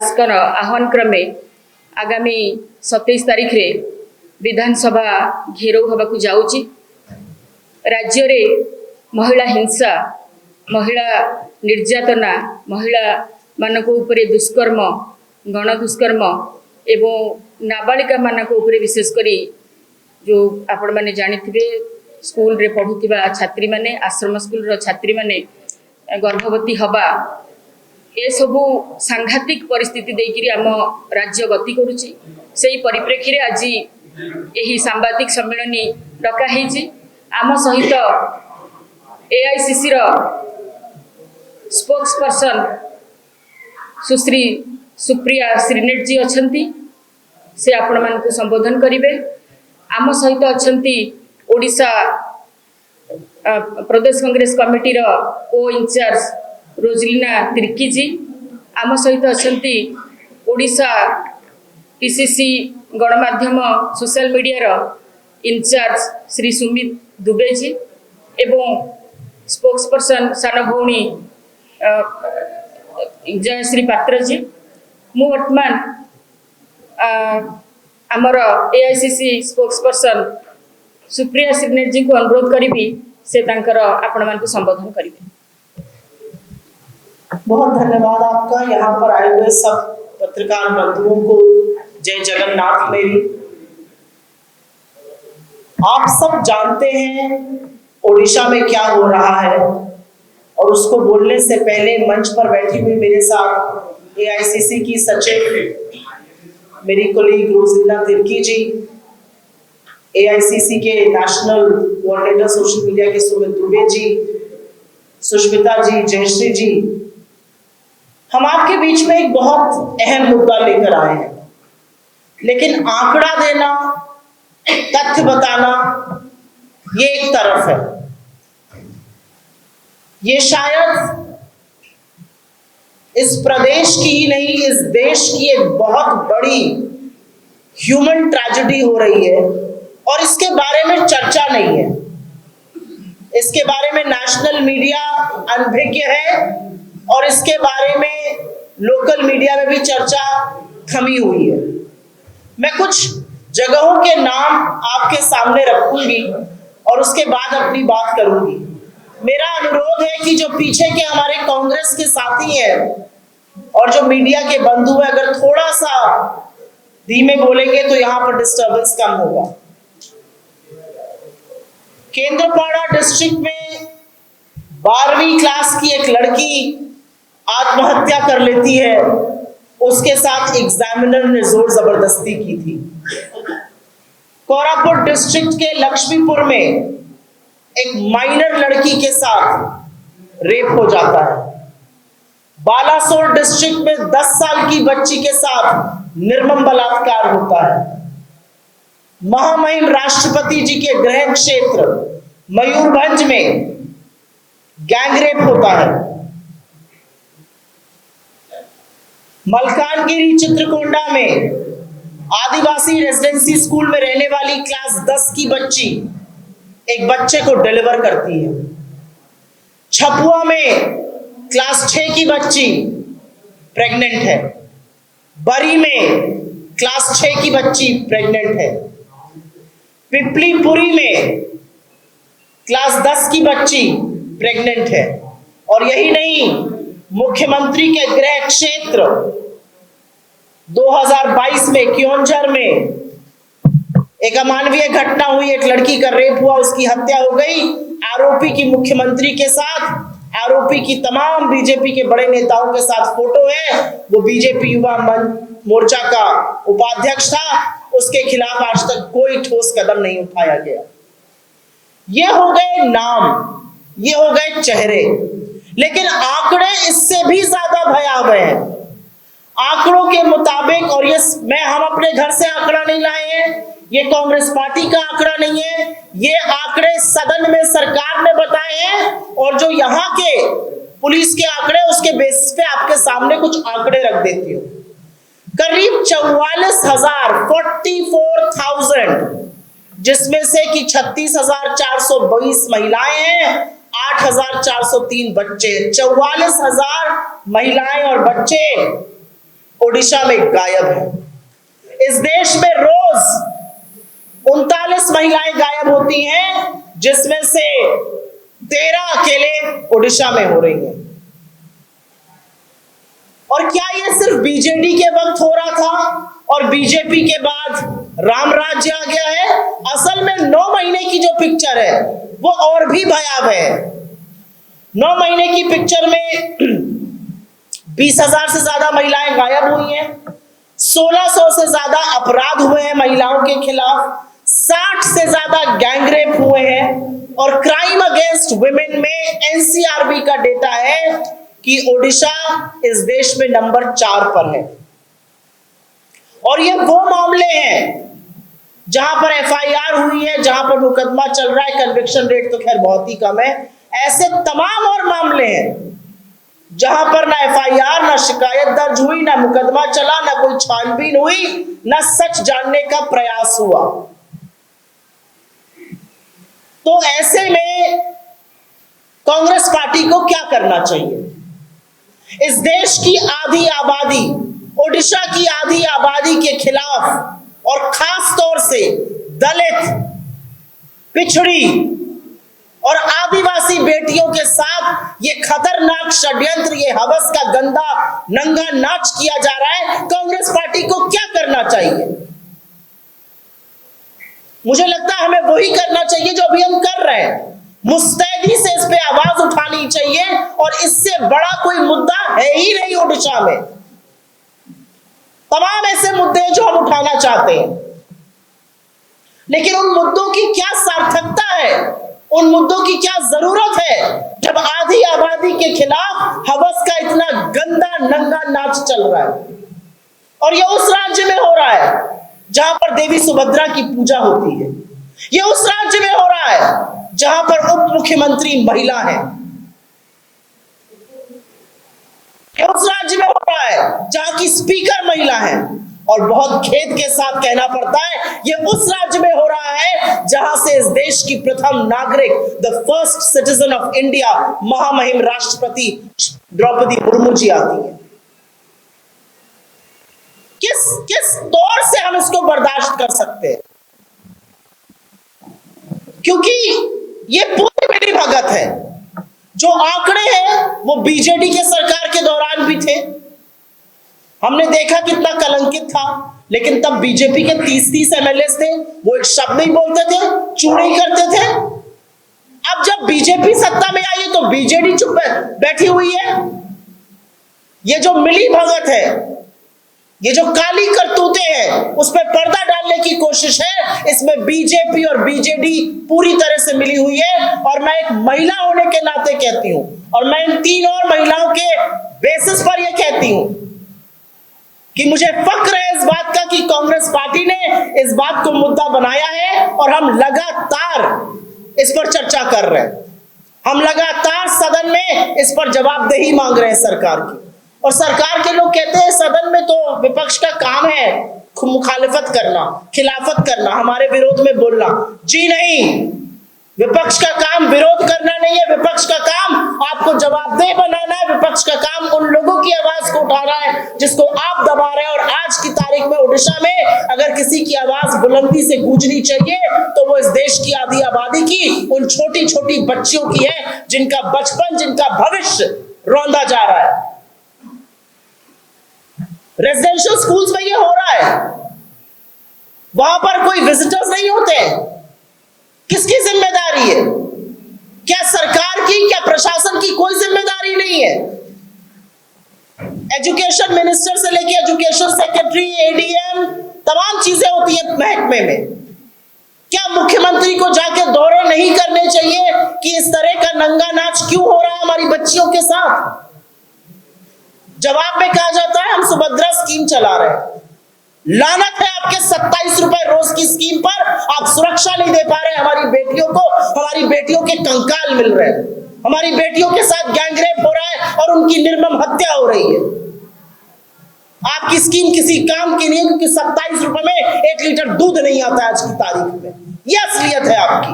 आह्वान क्रमे आगामी 27 तारीख रे विधानसभा घेराव होगा जाऊँगी। राज्य रे महिला हिंसा, महिला निर्यातना, महिला मानक उपरे दुष्कर्म, गण दुष्कर्म एवं नाबालिका मानक उपरे विशेष करी जो आपण माने जानिथिबे स्कूल रे पढ़ुथिबा छात्री माने, आश्रम स्कूल रो छात्री माने गर्भवती हवा ए सबू सांघातिक परिस्थिति देकिरी आम राज्य गति करुची। सेही परिप्रेक्षी रे आज यही सांबादिक सम्मेलनी डका हेची। आम सहित एआईसीसी रो स्पोक्स पर्सन सुश्री सुप्रिया श्रीनेट जी अछंती, से आपण मान को संबोधन करिवे। आम सहित अछंती ओडिशा प्रदेश कांग्रेस कमिटी रो को इंचार्ज रोजलिना तिर्की जी, आम सहित अछंती ओडिशा पीसीसी गणमाध्यम सोशल मीडिया रो इंचार्ज श्री सुमित दुबे जी एवं स्पोक्स पर्सन सान भौणी जयश्री पात्र जी। मु वर्तमान आमर AICC spokesperson Supriya Shrinate ji को अनुरोध करी से तांकर आपण मान को संबोधन करेंगे। बहुत धन्यवाद आपका। यहाँ पर आए हुए सब पत्रकार बंधुओं को जय जगन्नाथ मेरी। आप सब जानते हैं ओडिशा में क्या हो रहा है, और उसको बोलने से पहले मंच पर बैठी हुई मेरे साथ एआईसीसी की सचिव मेरी कोलीग रोजलिना तिर्की जी, एआईसीसी के नेशनल कोऑर्डिनेटर सोशल मीडिया के सुमित दुबे जी, सुष्मिता जी, जयश्री जी, हम आपके बीच में एक बहुत अहम मुद्दा लेकर आए हैं। लेकिन आंकड़ा देना, तथ्य बताना ये एक तरफ है। ये शायद इस प्रदेश की ही नहीं, इस देश की एक बहुत बड़ी ह्यूमन ट्रेजेडी हो रही है, और इसके बारे में चर्चा नहीं है। इसके बारे में नेशनल मीडिया अनभिज्ञ है, और इसके बारे में लोकल मीडिया में भी चर्चा थमी हुई है। मैं कुछ जगहों के नाम आपके सामने रखूंगी और उसके बाद अपनी बात करूंगी। मेरा अनुरोध है कि जो पीछे के हमारे कांग्रेस के साथी हैं और जो मीडिया के बंधु हैं, अगर थोड़ा सा धीमे बोलेंगे तो यहां पर डिस्टर्बेंस कम होगा। केंद्रपाड़ा डिस्ट्रिक्ट में 12वीं क्लास की एक लड़की आत्महत्या कर लेती है, उसके साथ एग्जामिनर ने जोर जबरदस्ती की थी। कोरापुट डिस्ट्रिक्ट के लक्ष्मीपुर में एक माइनर लड़की के साथ रेप हो जाता है। बालासोर डिस्ट्रिक्ट में 10 साल की बच्ची के साथ निर्मम बलात्कार होता है। महामहिम राष्ट्रपति जी के गृह क्षेत्र मयूरभंज में गैंगरेप होता है। मलकानगिरी चित्रकोंडा में आदिवासी रेजिडेंसी स्कूल में रहने वाली क्लास 10 की बच्ची एक बच्चे को डिलीवर करती है। छपुआ में क्लास 6 की बच्ची प्रेग्नेंट है। बरी में क्लास 6 की बच्ची प्रेग्नेंट है। पिपलीपुरी में क्लास 10 की बच्ची प्रेग्नेंट है। और यही नहीं, मुख्यमंत्री के गृह क्षेत्र 2022 में क्योंझर में एक अमानवीय घटना हुई, एक लड़की का रेप हुआ, उसकी हत्या हो गई। आरोपी की मुख्यमंत्री के साथ, आरोपी की तमाम बीजेपी के बड़े नेताओं के साथ फोटो है। वो बीजेपी युवा मोर्चा का उपाध्यक्ष था, उसके खिलाफ आज तक कोई ठोस कदम नहीं उठाया गया। ये हो गए नाम, ये हो गए चेहरे, लेकिन आंकड़े इससे भी ज्यादा भयावह हैं। आंकड़ों के मुताबिक, और ये हम अपने घर से आंकड़ा नहीं लाए हैं, ये कांग्रेस पार्टी का आंकड़ा नहीं है, ये आंकड़े सदन में सरकार ने बताए हैं, और जो यहाँ के पुलिस के आंकड़े उसके बेसिस पे आपके सामने कुछ आंकड़े रख देती हूँ। करीब 44,000 जिसमें से कि 36,422 महिलाएं हैं, 8,403 बच्चे, 44,000 महिलाएं और बच्चे ओडिशा में गायब है। इस देश में रोज 39 महिलाएं गायब होती हैं, जिसमें से 13 अकेले ओडिशा में हो रही हैं। और क्या ये सिर्फ बीजेडी के वक्त हो रहा था और बीजेपी के बाद राम राज्य आ गया है? असल में 9 महीने की जो पिक्चर है वो और भी भयावह है। 9 महीने की पिक्चर में 20,000 से ज्यादा महिलाएं गायब हुई हैं, 1600 से ज्यादा अपराध हुए हैं महिलाओं के खिलाफ, 60 से ज्यादा गैंगरेप हुए हैं, और क्राइम अगेंस्ट वुमेन में एनसीआरबी का डेटा है कि ओडिशा इस देश में नंबर 4 पर है। और ये वो मामले हैं जहां पर एफआईआर हुई है, जहां पर मुकदमा चल रहा है, कन्विक्शन रेट तो खैर बहुत ही कम है। ऐसे तमाम और मामले हैं जहां पर ना एफआईआर, ना शिकायत दर्ज हुई, ना मुकदमा चला, ना कोई छानबीन हुई, ना सच जानने का प्रयास हुआ। तो ऐसे में कांग्रेस पार्टी को क्या करना चाहिए? इस देश की आधी आबादी, ओडिशा की आधी आबादी के खिलाफ और खास तौर से दलित, पिछड़ी और आदिवासी बेटियों के साथ ये खतरनाक षड्यंत्र, ये हवस का गंदा नंगा नाच किया जा रहा है। कांग्रेस पार्टी को क्या करना चाहिए? मुझे लगता है हमें वही करना चाहिए जो अभी हम कर रहे हैं। मुस्तैदी से इस पे आवाज उठानी चाहिए, और इससे बड़ा कोई मुद्दा है ही नहीं ओडिशा में। तमाम ऐसे मुद्दे जो हम उठाना चाहते हैं, लेकिन उन मुद्दों की क्या सार्थकता है, उन मुद्दों की क्या जरूरत है, जब आधी आबादी के खिलाफ हवस का इतना गंदा नंगा नाच चल रहा है। और यह उस राज्य में हो रहा है जहां पर देवी सुभद्रा की पूजा होती है। यह उस राज्य में हो रहा है जहां पर उप मुख्यमंत्री महिला है। यह उस राज्य में हो रहा है जहां की स्पीकर महिला है। और बहुत खेद के साथ कहना पड़ता है, यह उस राज्य में हो रहा है जहां से इस देश की प्रथम नागरिक, the first citizen of India, महामहिम राष्ट्रपति द्रौपदी मुर्मू जी आती है। किस तौर से हम इसको बर्दाश्त कर सकते हैं? क्योंकि ये पूरी मिली भगत है। जो आंकड़े हैं वो बीजेडी के सरकार के दौरान भी थे, हमने देखा कितना कलंकित था, लेकिन तब बीजेपी के 30-30 एमएलए थे, वो एक शब्द नहीं बोलते थे, चूड़ी करते थे। अब जब बीजेपी सत्ता में आई है तो बीजेडी चुप बैठी हुई है। ये जो मिली भगत है, ये जो काली करतूतें हैं, उस पर पर्दा डालने की कोशिश है, इसमें बीजेपी और बीजेडी पूरी तरह से मिली हुई है। और मैं एक महिला होने के नाते कहती हूं, और मैं इन 3 और महिलाओं के बेसिस पर यह कहती हूं कि मुझे फक्र है इस बात का कि कांग्रेस पार्टी ने इस बात को मुद्दा बनाया है, और हम लगातार इस पर चर्चा कर रहे हैं। हम लगातार सदन में इस पर जवाबदेही मांग रहे हैं सरकार की। और सरकार के लोग कहते हैं सदन में तो विपक्ष का काम है मुखालिफत करना, खिलाफत करना, हमारे विरोध में बोलना। जी नहीं, विपक्ष का काम विरोध करना नहीं है। विपक्ष का काम आपको जवाबदेह बनाना है। विपक्ष का काम उन लोगों की आवाज को उठाना है जिसको आप दबा रहे हैं। और आज की तारीख में ओडिशा में अगर किसी की आवाज बुलंदी से गूंजनी चाहिए तो वो इस देश की आधी आबादी की, उन छोटी छोटी बच्चियों की है जिनका बचपन, जिनका भविष्य रौंदा जा रहा है। रेजिडेंशियल स्कूल्स में ये हो रहा है, वहां पर कोई विजिटर्स नहीं होते। किसकी जिम्मेदारी है? क्या सरकार की, क्या प्रशासन की कोई जिम्मेदारी नहीं है? एजुकेशन मिनिस्टर से लेके एजुकेशन सेक्रेटरी, एडीएम, तमाम चीजें होती है महकमे में। क्या मुख्यमंत्री को जाके दौरे नहीं करने चाहिए कि इस तरह का नंगा नाच क्यों हो रहा है हमारी बच्चियों के साथ? जवाब में कहा जाता है हम सुभद्रा स्कीम चला रहे हैं। लानत है आपके 27 रुपए रोज की स्कीम पर। आप सुरक्षा नहीं दे पा रहे हमारी बेटियों को। हमारी बेटियों के कंकाल मिल रहे हैं, हमारी बेटियों के साथ गैंगरेप हो रहा है और उनकी निर्मम हत्या हो रही है। आपकी स्कीम किसी काम की नहीं है, क्योंकि 27 रुपए में 1 लीटर दूध नहीं आता आज की तारीख में। यह असलियत है आपकी।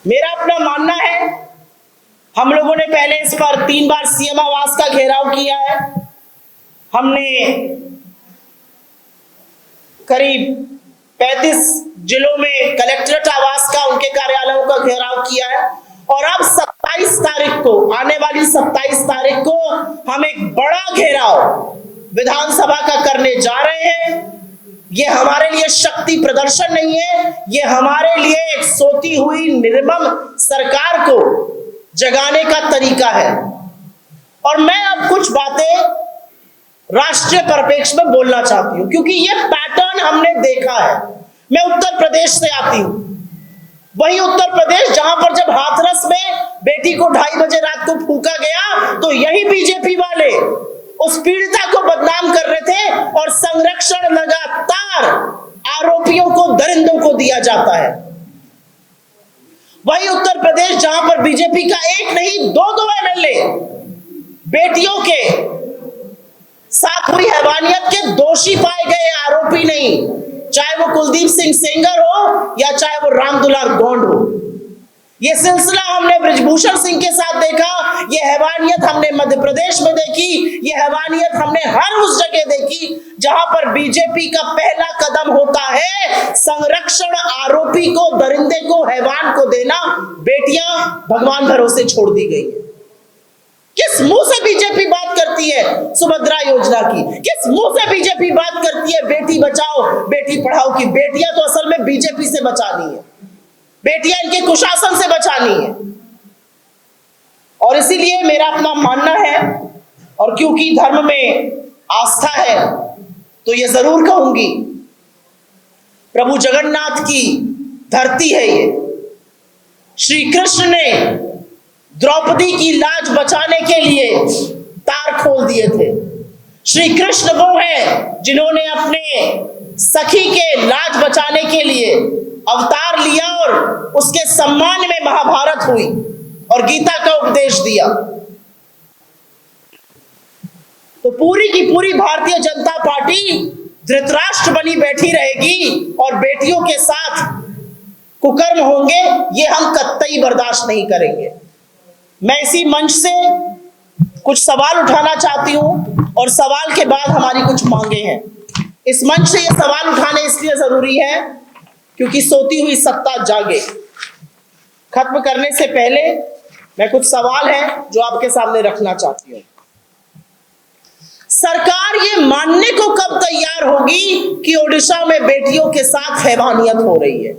मेरा अपना मानना है हम लोगों ने पहले इस पर 3 बार सीएम आवास का घेराव किया है। हमने करीब 35 जिलों में कलेक्ट्रेट आवास का, उनके कार्यालयों का घेराव किया है। और अब 27 तारीख को, आने वाली 27 तारीख को हम एक बड़ा घेराव विधानसभा का करने जा रहे हैं। ये हमारे लिए शक्ति प्रदर्शन नहीं है, ये हमारे लिए एक सोती हुई निर्मम सरकार को जगाने का तरीका है। और मैं अब कुछ बातें राष्ट्रीय परिप्रेक्ष्य में बोलना चाहती हूं, क्योंकि ये पैटर्न हमने देखा है। मैं उत्तर प्रदेश से आती हूं, वही उत्तर प्रदेश जहां पर जब हाथरस में बेटी को 2:30 बजे रात को फूंका गया तो यही बीजेपी वाले उस पीड़िता को बदनाम कर रहे थे और संरक्षण लगातार आरोपियों को, दरिंदों को दिया जाता है। वही उत्तर प्रदेश जहां पर बीजेपी का एक नहीं 2 एमएलए बेटियों के साथ हुई हैवानियत के दोषी पाए गए, आरोपी नहीं, चाहे वो कुलदीप सिंह सेंगर हो या चाहे वो रामदुलार गौंड हो। ये सिलसिला हमने बृजभूषण सिंह के साथ देखा, ये हैवानियत हमने मध्य प्रदेश में देखी, ये हैवानियत हमने हर उस जगह देखी जहां पर बीजेपी का पहला कदम होता है संरक्षण, आरोपी को, दरिंदे को, हैवान को देना। बेटियां भगवान भरोसे छोड़ दी गई है। किस मुंह से बीजेपी बात करती है सुभद्रा योजना की? किस मुंह से बीजेपी बात करती है बेटी बचाओ बेटी पढ़ाओ की? बेटियां तो असल में बीजेपी से बचानी है, बेटियां इनके कुशासन से बचानी है। और इसीलिए मेरा अपना मानना है, और क्योंकि धर्म में आस्था है तो ये जरूर कहूंगी, प्रभु जगन्नाथ की धरती है ये। श्री कृष्ण ने द्रौपदी की लाज बचाने के लिए तार खोल दिए थे। श्री कृष्ण वो हैं जिन्होंने अपने सखी के लाज बचाने के लिए अवतार लिया और उसके सम्मान में महाभारत हुई और गीता का उपदेश दिया। तो पूरी की पूरी भारतीय जनता पार्टी धृतराष्ट्र बनी बैठी रहेगी और बेटियों के साथ कुकर्म होंगे, ये हम कतई बर्दाश्त नहीं करेंगे। मैं इसी मंच से कुछ सवाल उठाना चाहती हूं और सवाल के बाद हमारी कुछ मांगे हैं। इस मंच से ये सवाल उठाने इसलिए जरूरी है क्योंकि सोती हुई सत्ता जागे। खत्म करने से पहले मैं कुछ सवाल है जो आपके सामने रखना चाहती हूं। सरकार ये मानने को कब तैयार होगी कि ओडिशा में बेटियों के साथ हैवानियत हो रही है?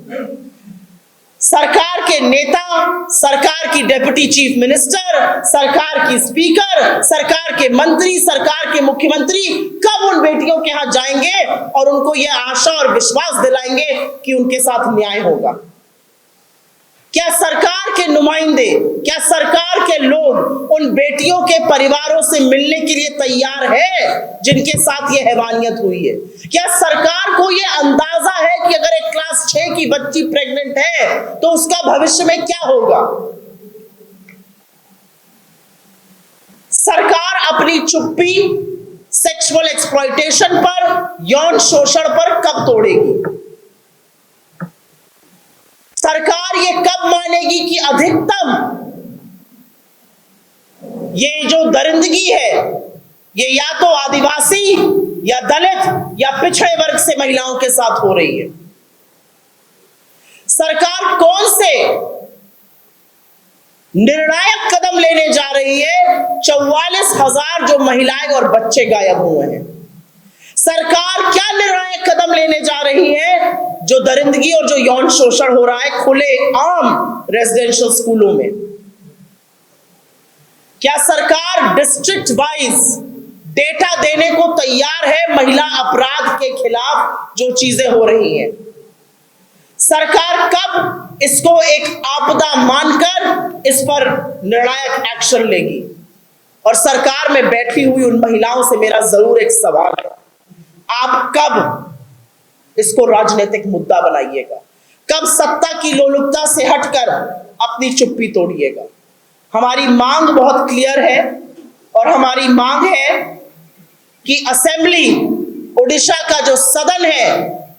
सरकार के नेता, सरकार की डिप्टी चीफ मिनिस्टर, सरकार की स्पीकर, सरकार के मंत्री, सरकार के मुख्यमंत्री कब उन बेटियों के यहाँ जाएंगे और उनको यह आशा और विश्वास दिलाएंगे कि उनके साथ न्याय होगा? क्या सरकार के नुमाइंदे, क्या सरकार के लोग उन बेटियों के परिवारों से मिलने के लिए तैयार है जिनके साथ ये हैवानियत हुई है? क्या सरकार को ये अंदाजा है कि अगर एक क्लास 6 की बच्ची प्रेग्नेंट है तो उसका भविष्य में क्या होगा? सरकार अपनी चुप्पी सेक्सुअल एक्सप्लॉयटेशन पर, यौन शोषण पर कब तोड़ेगी? सरकार ये कब मानेगी कि अधिकतम ये जो दरिंदगी है ये या तो आदिवासी या दलित या पिछड़े वर्ग से महिलाओं के साथ हो रही है? सरकार कौन से निर्णायक कदम लेने जा रही है? 44,000 जो महिलाएं और बच्चे गायब हुए हैं। सरकार क्या निर्णायक कदम लेने जा रही है जो दरिंदगी और जो यौन शोषण हो रहा है खुले आम रेजिडेंशियल स्कूलों में? क्या सरकार डिस्ट्रिक्ट वाइज डेटा देने को तैयार है महिला अपराध के खिलाफ जो चीजें हो रही हैं? सरकार कब इसको एक आपदा मानकर इस पर निर्णायक एक्शन लेगी? और सरकार में बैठी हुई उन महिलाओं से मेरा जरूर एक सवाल है, आप कब इसको राजनीतिक मुद्दा बनाइएगा? कब सत्ता की लोलुपता से हटकर अपनी चुप्पी तोड़िएगा? हमारी मांग बहुत क्लियर है और हमारी मांग है कि असेंबली, ओडिशा का जो सदन है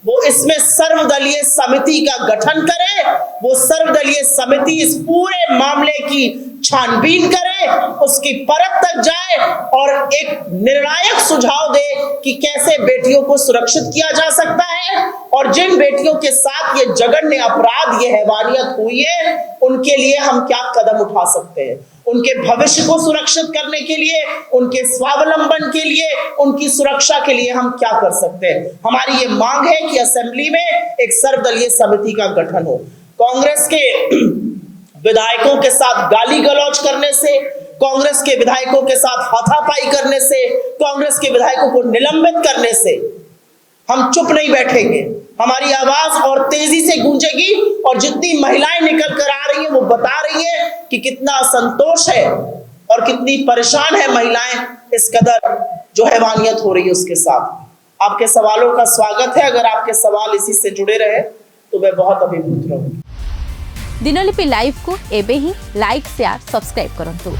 वो इसमें सर्वदलीय समिति का गठन करे, वो सर्वदलीय समिति इस पूरे मामले की छानबीन करे, उसकी परत तक जाए और एक निर्णायक सुझाव दे कि कैसे बेटियों को सुरक्षित किया जा सकता है और जिन बेटियों के साथ ये जघन्य अपराध, ये हैवानियत हुई है, उनके लिए हम क्या कदम उठा सकते हैं, उनके भविष्य को सुरक्षित करने के लिए, उनके स्वावलंबन के लिए, उनकी सुरक्षा के लिए हम क्या कर सकते हैं। हमारी ये मांग है कि असेंबली में एक सर्वदलीय समिति का गठन हो। कांग्रेस के विधायकों के साथ गाली गलौज करने से, कांग्रेस के विधायकों के साथ हाथापाई करने से, कांग्रेस के विधायकों को निलंबित करने से हम चुप नहीं बैठेंगे। हमारी आवाज और तेजी से गूंजेगी और जितनी महिलाएं निकल कर आ रही हैं वो बता रही हैं कि कितना असंतोष है और कितनी परेशान है महिलाएं इस कदर जो हैवानियत हो रही है उसके साथ। आपके सवालों का स्वागत है। अगर आपके सवाल इसी से जुड़े रहे तो मैं बहुत अभिभूत रहूंगी। दिनलिपि लाइव को एबे ही लाइक शेयर सब्सक्राइब करंतु।